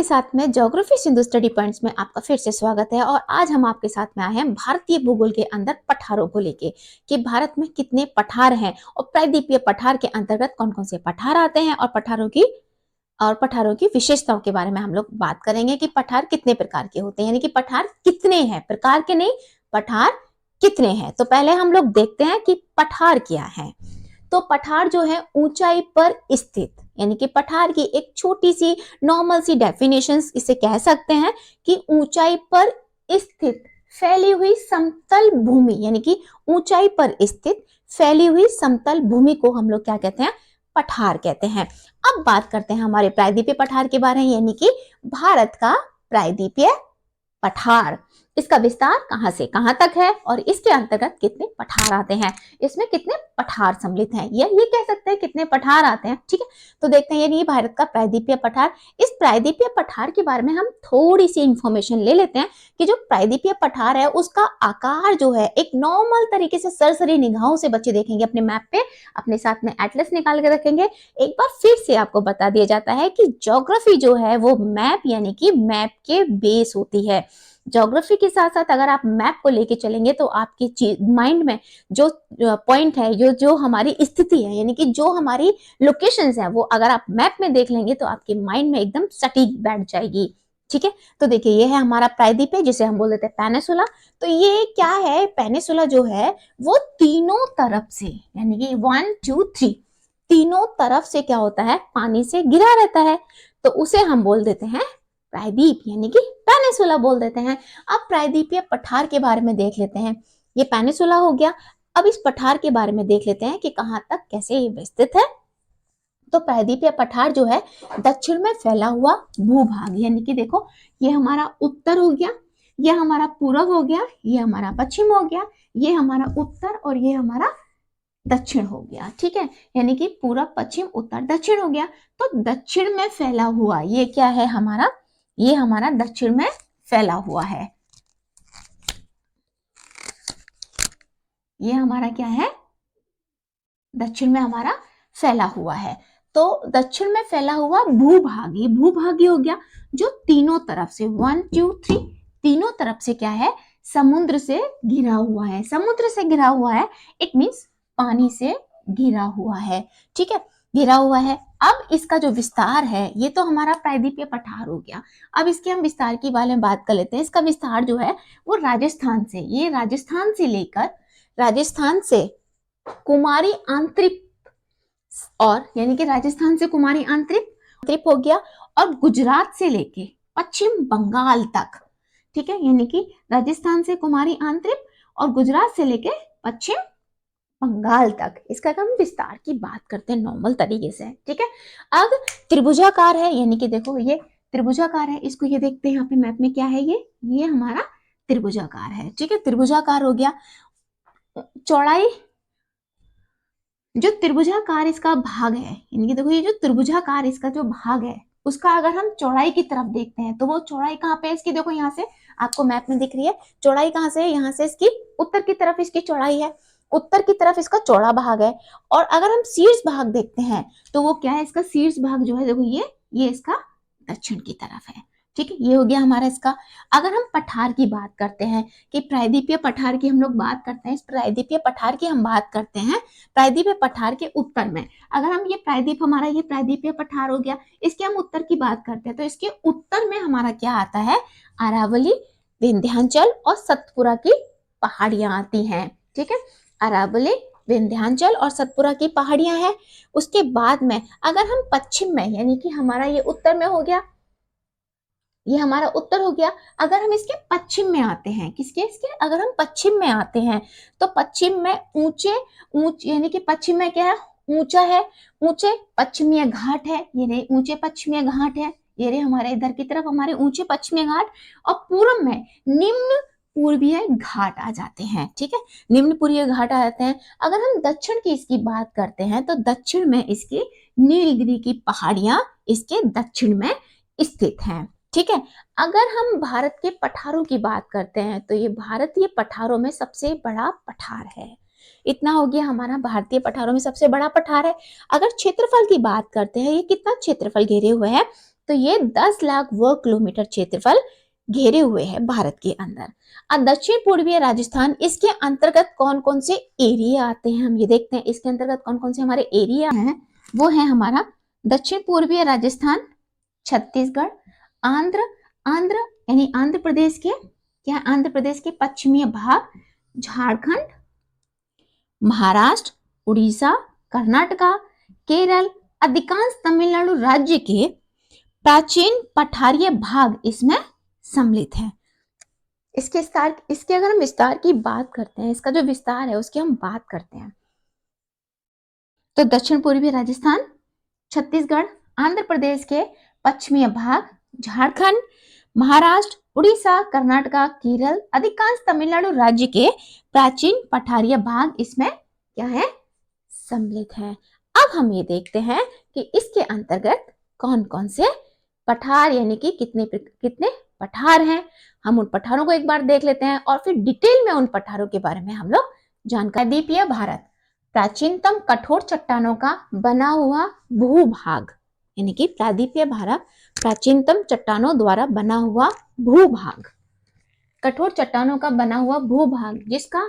के साथ में ज्योग्राफी सिंधु स्टडी पॉइंट्स में आपका फिर से स्वागत है। और आज हम आपके साथ में आए हैं भारतीय भूगोल के अंदर पठारों को लेके कि भारत में कितने पठार हैं और प्रायद्वीपीय पठार के अंतर्गत कौन कौन से पठार आते हैं और पठारों की विशेषताओं के बारे में हम लोग बात करेंगे कि पठार कितने प्रकार के होते हैं, यानी कि पठार कितने हैं, प्रकार के नहीं, पठार कितने हैं। तो पहले हम लोग देखते हैं कि पठार क्या है। तो पठार जो है ऊंचाई पर स्थित, यानी कि पठार की एक छोटी सी नॉर्मल सी डेफिनेशन इसे कह सकते हैं कि ऊंचाई पर स्थित फैली हुई समतल भूमि, यानी कि ऊंचाई पर स्थित फैली हुई समतल भूमि को हम लोग क्या कहते हैं, पठार कहते हैं। अब बात करते हैं हमारे प्रायद्वीपीय पठार के बारे में, यानी कि भारत का प्रायद्वीपीय पठार, इसका विस्तार कहां से कहां तक है और इसके अंतर्गत कितने पठार आते हैं, इसमें कितने पठार सम्मिलित हैं, ये कह सकते हैं कितने पठार आते हैं। ठीक है, तो देखते हैं ये भारत का प्रायद्वीपीय पठार। इस प्रायद्वीपीय पठार के बारे में हम थोड़ी सी इंफॉर्मेशन ले लेते हैं कि जो प्रायद्वीपीय पठार है उसका आकार जो है एक नॉर्मल तरीके से सरसरी निगाहों से बच्चे देखेंगे अपने मैप पे, अपने साथ में एटलस निकाल के रखेंगे। एक बार फिर से आपको बता दिया जाता है कि ज्योग्राफी जो है वो मैप यानी कि मैप के बेस होती है। ज्योग्राफी के साथ साथ अगर आप मैप को लेके चलेंगे तो आपकी माइंड में जो पॉइंट है, जो हमारी स्थिति है, यानी कि जो हमारी लोकेशंस है, वो अगर आप मैप में देख लेंगे तो आपके माइंड में एकदम सटीक बैठ जाएगी। ठीक है, तो देखिए ये है हमारा प्रायद्वीप है जिसे हम बोल देते हैं पेनिसुला। तो ये क्या है, पेनिसुला जो है वो तीनों तरफ से, यानी कि 1 2 3 तीनों तरफ से क्या होता है, पानी से घिरा रहता है, तो उसे हम बोल देते हैं प्रायद्वीप, यानी कि पेनिसुला बोल देते हैं। अब प्रायद्वीपीय पठार के बारे में देख लेते हैं। ये पेनिसुला हो गया। अब इस पठार के बारे में देख लेते हैं कि कहां तक कैसे ये विस्तृत है। तो प्रायद्वीपीय पठार जो है दक्षिण में फैला हुआ भूभाग, यानी कि देखो ये हमारा उत्तर हो गया, ये हमारा पूर्व हो गया, ये हमारा पश्चिम हो गया, ये हमारा उत्तर और ये हमारा दक्षिण हो गया। ठीक है, यानी कि पूर्व पश्चिम उत्तर दक्षिण हो गया। तो दक्षिण में फैला हुआ ये क्या है हमारा, ये हमारा दक्षिण में फैला हुआ है, ये हमारा क्या है, दक्षिण में हमारा फैला हुआ है। तो दक्षिण में फैला हुआ भूभाग, ये भूभाग हो गया जो तीनों तरफ से 1 2 3 तीनों तरफ से क्या है, समुद्र से घिरा हुआ है। समुद्र से घिरा हुआ है, इट मींस पानी से घिरा हुआ है। ठीक है, घिरा हुआ है। अब इसका जो विस्तार है, ये तो हमारा प्रायद्वीपीय पठार हो गया। अब इसके हम विस्तार के बारे में बात कर लेते हैं। इसका विस्तार जो है वो राजस्थान से, ये राजस्थान से लेकर, राजस्थान से कुमारी आंतरिक, और यानी कि राजस्थान से कुमारी आंतरिक हो गया, और गुजरात से लेके पश्चिम बंगाल तक। ठीक है, यानी कि राजस्थान से कुमारी आंतरिक और गुजरात से लेके पश्चिम बंगाल तक, इसका हम विस्तार की बात करते हैं नॉर्मल तरीके से। ठीक है, अब त्रिभुजाकार है, यानी कि देखो ये त्रिभुजाकार है, इसको ये देखते हैं यहाँ पे मैप में क्या है, ये हमारा त्रिभुजाकार है। ठीक है, त्रिभुजाकार हो गया। चौड़ाई, जो त्रिभुजाकार इसका भाग है, यानी कि देखो ये जो त्रिभुजाकार इसका जो भाग है उसका अगर हम चौड़ाई की तरफ देखते हैं तो वो चौड़ाई कहाँ पे है इसकी, देखो यहाँ से आपको मैप में दिख रही है चौड़ाई कहाँ से है, यहाँ से इसकी उत्तर की तरफ इसकी चौड़ाई है, उत्तर की तरफ इसका चौड़ा भाग है। और अगर हम शीर्ष भाग देखते हैं तो वो क्या है, इसका शीर्ष भाग जो है देखो ये इसका दक्षिण की तरफ है। ठीक है, ये हो गया हमारा इसका। अगर हम पठार की बात करते हैं कि प्रायद्वीपीय पठार की हम लोग बात करते हैं, इस प्रायद्वीपीय पठार की हम बात करते हैं प्रायद्वीपीय पठार के उत्तर में। अगर हम ये प्रायद्वीप, हमारा ये प्रायद्वीपीय पठार हो गया, इसके हम उत्तर की बात करते हैं तो इसके उत्तर में हमारा क्या आता है, अरावली, विंध्याचल और सतपुरा की पहाड़ियां आती हैं। ठीक है, अरावली, विंध्याचल और सतपुरा की पहाड़ियां हैं। उसके बाद में अगर हम पश्चिम में, यानी कि हमारा ये उत्तर में हो गया, ये हमारा उत्तर हो गया। अगर हम इसके पश्चिम में आते हैं, किसके, इसके अगर हम पश्चिम में आते हैं तो पश्चिम में ऊंचे यानी कि पश्चिम में क्या है, ऊंचा है, ऊंचे पश्चिमी घाट है, ये रहे ऊंचे पश्चिमी घाट है, ये रहे हमारे इधर की तरफ हमारे ऊंचे पश्चिमी घाट। और पूर्व में निम्न पूर्वीय घाट आ जाते हैं। ठीक है, निम्न पूर्वीय घाट आ जाते हैं। अगर हम दक्षिण की इसकी बात करते हैं तो दक्षिण में इसकी नीलगिरी की पहाड़ियां इसके दक्षिण में स्थित हैं। ठीक है, अगर हम भारत के पठारों की बात करते हैं तो ये भारतीय पठारों में सबसे बड़ा पठार है। इतना हो गया हमारा भारतीय पठारों में सबसे बड़ा पठार है। अगर क्षेत्रफल की बात करते हैं, ये कितना क्षेत्रफल घेरे हुए है, तो ये 10 लाख वर्ग किलोमीटर क्षेत्रफल घेरे हुए है भारत के अंदर। अब दक्षिण पूर्वीय राजस्थान, इसके अंतर्गत कौन कौन से एरिया आते हैं हम ये देखते हैं। इसके अंतर्गत कौन कौन से हमारे एरिया हैं, वो है हमारा दक्षिण पूर्वीय राजस्थान, छत्तीसगढ़, आंध्र आंध्र यानी आंध्र प्रदेश के क्या, आंध्र प्रदेश के पश्चिमी भाग, झारखंड, महाराष्ट्र, उड़ीसा, कर्नाटका, केरल, अधिकांश तमिलनाडु राज्य के प्राचीन पठारीय भाग इसमें सम्मिलित है। इसके अगर हम विस्तार की बात करते हैं, इसका जो विस्तार है उसकी हम बात करते हैं, तो दक्षिण पूर्वी राजस्थान, छत्तीसगढ़, आंध्र प्रदेश के पश्चिमी भाग, झारखंड, महाराष्ट्र, उड़ीसा, कर्नाटका, केरल, अधिकांश तमिलनाडु राज्य के प्राचीन पठारीय भाग इसमें क्या है, सम्मिलित है। अब हम ये देखते हैं कि इसके अंतर्गत कौन कौन से पठार यानी कि कितने कितने पठार हैं। हम उन पठारों को एक बार देख लेते हैं और फिर डिटेल में उन पठारों के बारे में हम लोग जानकारी। द्वीपीय भारत, प्राचीनतम कठोर चट्टानों का बना हुआ भूभाग, यानी कि प्रायद्वीपीय भारत प्राचीनतम चट्टानों द्वारा बना हुआ भूभाग, कठोर चट्टानों का बना हुआ भूभाग जिसका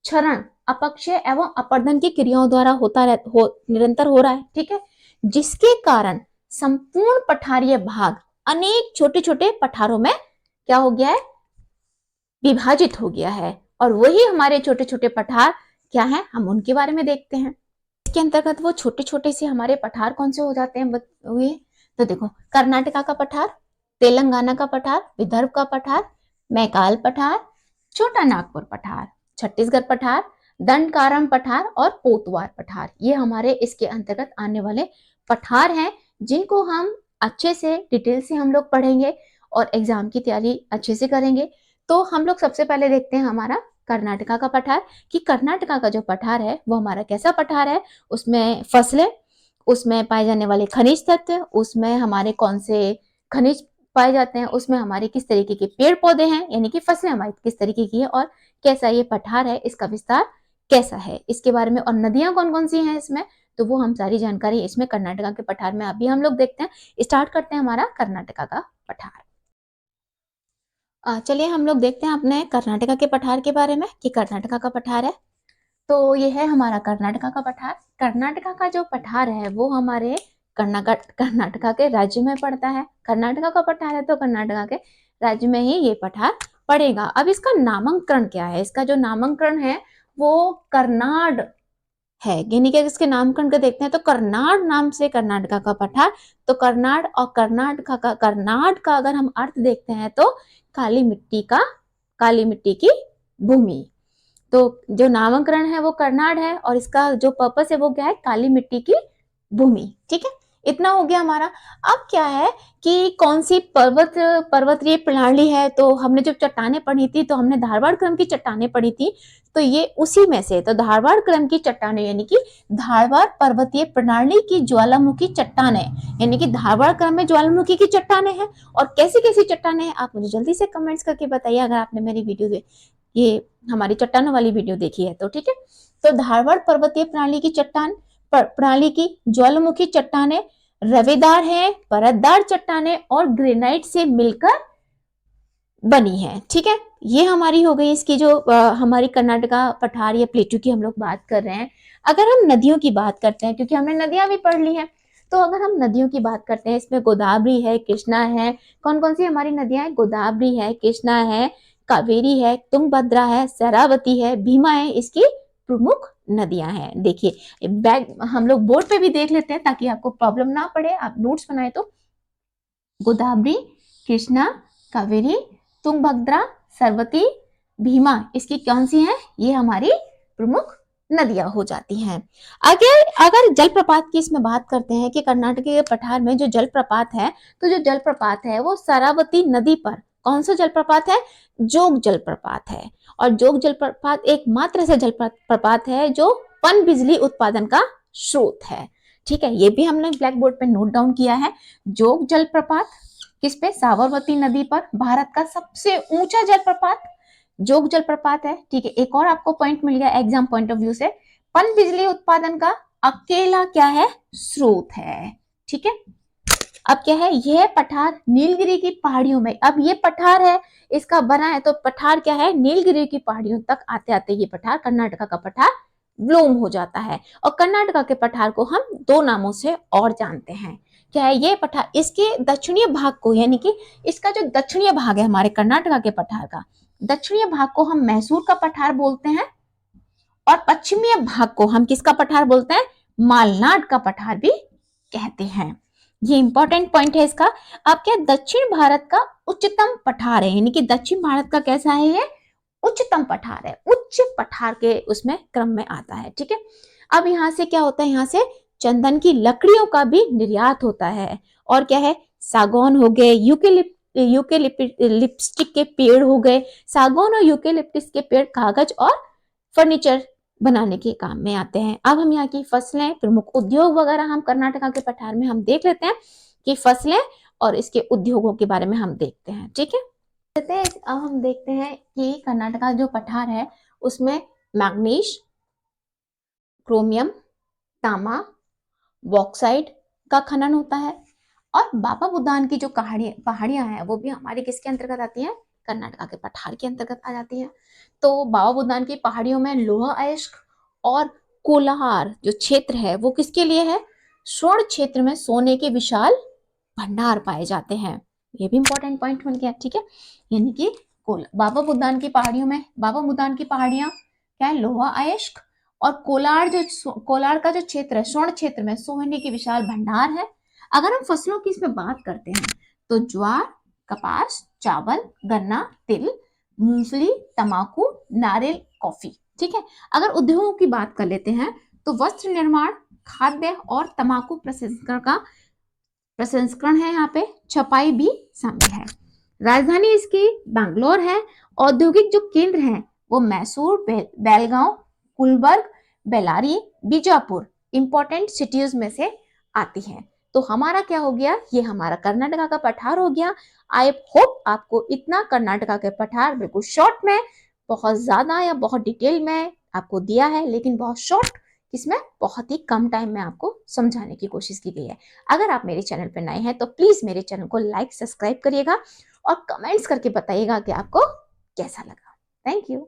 क्षरण अपक्षय एवं अपर्दन की क्रियाओं द्वारा निरंतर हो रहा है, ठीक है, जिसके कारण संपूर्ण पठारीय भाग अनेक छोटे छोटे पठारों में क्या हो गया है, विभाजित हो गया है। और वही हमारे छोटे छोटे पठार क्या है, हम उनके बारे में देखते हैं। इसके अंतर्गत वो छोटे छोटे से हमारे पठार कौन से हो जाते हैं हुए, तो देखो कर्नाटका का पठार, तेलंगाना का पठार, विदर्भ का पठार, मैकाल पठार, छोटा नागपुर पठार, छत्तीसगढ़ पठार, दंडकारम पठार और पोतवार पठार, ये हमारे इसके अंतर्गत आने वाले पठार हैं जिनको हम अच्छे से डिटेल से हम लोग पढ़ेंगे और एग्जाम की तैयारी अच्छे से करेंगे। तो हम लोग सबसे पहले देखते हैं हमारा कर्नाटका का पठार, कि कर्नाटका का जो पठार है वो हमारा कैसा पठार है, उसमें फसलें, उसमें पाए जाने वाले खनिज तत्व, उसमें हमारे कौन से खनिज पाए जाते हैं, उसमें हमारे किस तरीके के पेड़ पौधे हैं, यानी कि फसलें हमारी किस तरीके की है और कैसा ये पठार है, इसका विस्तार कैसा है, इसके बारे में, और नदियां कौन कौन सी हैं इसमें, तो वो हम सारी जानकारी इसमें कर्नाटका के पठार में अभी हम लोग देखते हैं। स्टार्ट करते हैं हमारा कर्नाटका का पठार। चलिए हम लोग देखते हैं अपने कर्नाटका के पठार के बारे में कि कर्नाटका का पठार है, तो ये है हमारा कर्नाटका का पठार। कर्नाटका का जो पठार है वो हमारे कर्नाटका के राज्य में पड़ता है। कर्नाटका का पठार है तो कर्नाटका के राज्य में ही ये पठार पड़ेगा। अब इसका नामांकन क्या है, इसका जो नामांकन है वो कर्नाड है, यानी कि इसके नामकरण को देखते हैं तो कर्नाड नाम से कर्नाटका का पठार, तो कर्नाड और कर्नाड का अगर हम अर्थ देखते हैं तो काली मिट्टी की भूमि, तो जो नामकरण है वो कर्नाड है और इसका जो पर्पस है वो क्या है, काली मिट्टी की भूमि, ठीक है, इतना हो गया हमारा। अब क्या है कि कौन सी पर्वतीय प्रणाली है, तो हमने जब चट्टानें पढ़ी थी तो हमने धारवाड़ क्रम की चट्टानें पढ़ी थी, तो ये उसी में से, तो धारवाड़ क्रम की चट्टानें यानी कि धारवाड़ पर्वतीय प्रणाली की ज्वालामुखी चट्टानें, यानी कि धारवाड़ क्रम में ज्वालामुखी की चट्टानें हैं। और कैसी कैसी चट्टानें हैं आप मुझे जल्दी से कमेंट्स करके बताइए अगर आपने मेरी वीडियो ये हमारी चट्टानों वाली वीडियो देखी है तो, ठीक है। तो धारवाड़ पर्वतीय प्रणाली की प्रणाली की ज्वालामुखी चट्टानें रवेदार है, परतदार चट्टानें और ग्रेनाइट से मिलकर बनी है, ठीक है। ये हमारी हो गई इसकी जो हमारी कर्नाटका पठार या प्लेटू की हम लोग बात कर रहे हैं। अगर हम नदियों की बात करते हैं, क्योंकि हमने नदियां भी पढ़ ली हैं, तो अगर हम नदियों की बात करते हैं, इसमें गोदावरी है, कृष्णा है, कौन कौन सी हमारी नदियां हैं, गोदावरी है, कृष्णा है, कावेरी है, तुंगभद्रा है, शरावती है, भीमा है, इसकी प्रमुख नदियां हैं। देखिए बैग हम लोग बोर्ड पे भी देख लेते हैं ताकि आपको प्रॉब्लम ना पड़े, आप नोट्स बनाए तो गोदावरी, कृष्णा, कावेरी, तुंगभद्रा, सरस्वती, भीमा, इसकी कौन सी हैं, ये हमारी प्रमुख नदियां हो जाती हैं। अगर जलप्रपात की इसमें बात करते हैं कि कर्नाटक के पठार में जो जलप्रपात है, तो जो जलप्रपात है वो शरावती नदी पर, कौन सा जलप्रपात है, जोग जलप्रपात है। और जोग जलप्रपात एकमात्र ऐसा जलप्रपात है जो पन बिजली उत्पादन का स्रोत है, ठीक है, ये भी हमने ब्लैक बोर्ड पे नोट डाउन किया है। जोग जलप्रपात किस पे, साबरमती नदी पर, भारत का सबसे ऊंचा जलप्रपात जोग जलप्रपात है, ठीक है। एक और आपको पॉइंट मिल गया एग्जाम पॉइंट ऑफ व्यू से, पन बिजली उत्पादन का अकेला क्या है, स्रोत है, ठीक है। अब क्या है, यह पठार नीलगिरी की पहाड़ियों में, अब ये पठार है, इसका बना है, तो पठार क्या है, नीलगिरी की पहाड़ियों तक आते आते ये पठार कर्नाटका का पठार ब्लूम हो जाता है। और कर्नाटका के पठार को हम दो नामों से और जानते हैं। क्या है ये पठार, इसके दक्षिणीय भाग को, यानी कि इसका जो दक्षिणीय भाग है हमारे कर्नाटका के पठार का, दक्षिणीय भाग को हम मैसूर का पठार बोलते हैं, और पश्चिमी भाग को हम किसका पठार बोलते हैं, मालनाड का पठार भी कहते हैं। ये इंपॉर्टेंट पॉइंट है इसका। अब क्या, दक्षिण भारत का उच्चतम पठार है, यानी कि दक्षिण भारत का कैसा है, ये उच्चतम पठार है, उच्च पठार के उसमें क्रम में आता है। ठीक है, अब यहाँ से क्या होता है, यहाँ से चंदन की लकड़ियों का भी निर्यात होता है। और क्या है, सागौन हो गए, यूकेलिप्टिक के पेड़ हो गए, सागौन और यूकेलिप्टिस के पेड़ कागज और फर्नीचर बनाने के काम में आते हैं। अब हम यहाँ की फसलें, प्रमुख उद्योग वगैरह हम कर्नाटका के पठार में हम देख लेते हैं कि फसलें और इसके उद्योगों के बारे में हम देखते हैं। ठीक है, अब हम देखते हैं कि कर्नाटका जो पठार है उसमें मैग्नीज, क्रोमियम, तांबा, बॉक्साइट का खनन होता है। और बाबा बुदान की जो पहाड़ियां हैं वो भी हमारे किसके अंतर्गत आती हैं, कर्नाटका के पठार के अंतर्गत आ जाती हैं। तो बाबा बुदान की पहाड़ियों में लोहा अयस्क और कोलार जो क्षेत्र है वो किसके लिए है, स्वर्ण क्षेत्र में सोने के विशाल भंडार पाए जाते हैं। ये भी इंपॉर्टेंट पॉइंट बन गया। ठीक है, यानी कि बाबा बुदान की पहाड़ियों में, बाबा बुदान की पहाड़ियां क्या है, लोहा अयस्क और कोलार का जो क्षेत्र है, स्वर्ण क्षेत्र में सोने के विशाल भंडार है। अगर हम फसलों की इसमें बात करते हैं तो ज्वार, कपास, चावल, गन्ना, तिल, मूंगफली, तंबाकू, नारियल, कॉफी। ठीक है, अगर उद्योगों की बात कर लेते हैं तो वस्त्र निर्माण, खाद्य और तंबाकू प्रसंस्करण है, यहाँ पे छपाई भी शामिल है। राजधानी इसकी बैंगलोर है। औद्योगिक जो केंद्र हैं वो मैसूर, बेलगांव, गुलबर्ग, बेलारी, बीजापुर इंपॉर्टेंट सिटीज में से आती है। तो हमारा क्या हो गया, ये हमारा कर्नाटका का पठार हो गया। आई होप आपको इतना कर्नाटका के पठार बिल्कुल शॉर्ट में, बहुत ज्यादा या बहुत डिटेल में आपको दिया है, लेकिन बहुत शॉर्ट, इसमें बहुत ही कम टाइम में आपको समझाने की कोशिश की गई है। अगर आप मेरे चैनल पर नए हैं तो प्लीज मेरे चैनल को लाइक, सब्सक्राइब करिएगा और कमेंट्स करके बताइएगा कि आपको कैसा लगा। Thank you.